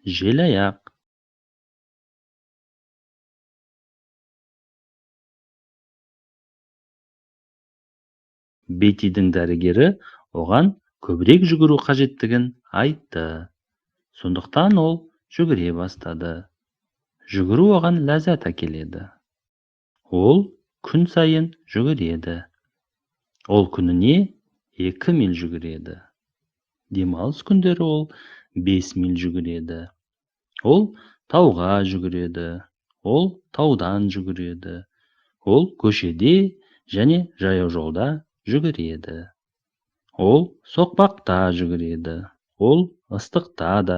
Желаяқ. Бетидің дәрігері оған көбірек жүгіру қажеттігін айтты. Сондықтан ол жүгіре бастады. Жүгіру оған ләззат әкеледі. Ол күн сайын жүгіреді. Ол күніне 2 миль жүгіреді. Демалыс күндері ол 5 миль жүгіреді. Ол тауға жүгіреді. Ол таудан жүгіреді. Ол көшеде және жаяу жолда жүгіреді. Ол соқпақта жүгіреді. Ол ыстықта да,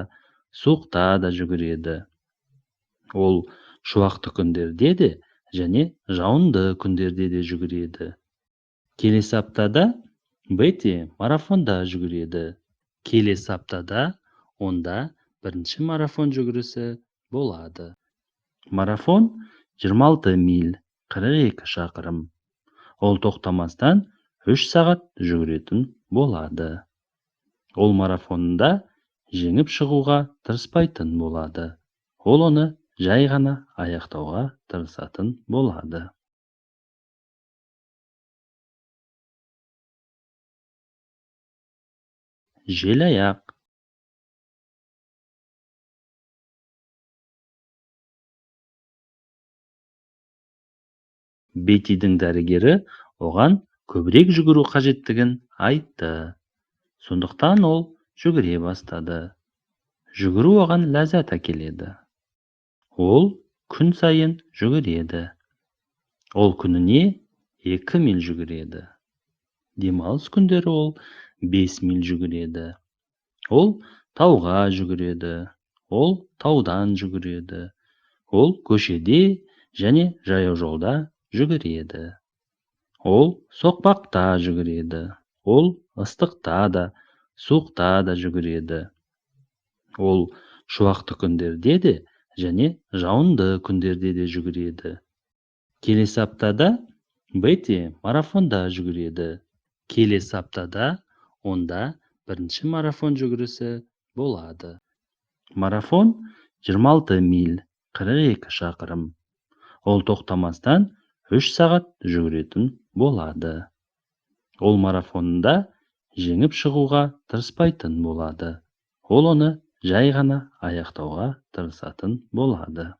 суықта да жүгіреді. Ол шуақты күндерде де және жауынды күндерде де жүгіреді. Келесі аптада Бетти марафонда жүгіреді. Келесі аптада онда бірінші марафон жүгірісі болады. Марафон 26 миль, 42 шақырым. Ол тоқтамастан 3 сағат жүгіретін болады. Ол марафонында жеңіп шығуға тырыспайтын болады. Ол оны жай ғана аяқтауға тырысатын болады. Желаяқ. Бетидің дәрігері оған көбірек жүгіру қажеттігін айтты. Сондықтан ол жүгіре бастады. Жүгіру оған ләззат әкеледі. Ол күн сайын жүгіреді. Ол күніне 2 миль жүгіреді. Демалыс күндері ол 5 миль жүгіреді. Ол тауға жүгіреді. Ол таудан жүгіреді. Ол көшеде және жаяу жолда жүгіреді. Ол соқпақта жүгіреді. Ол ыстықта да, суықта да жүгіреді. Ол шуақты күндерде де және жауынды күндерде де жүгіреді. Келесі аптада Бетти марафонда жүгіреді. Келесі аптада онда бірінші марафон жүгірісі болады. Марафон 26 миль, 42 шақырым. Ол тоқтамастан 3 сағат жүгіретін болады. Ол марафонында жеңіп шығуға тырыспайтын болады. Ол оны жай ғана аяқтауға тырысатын болады.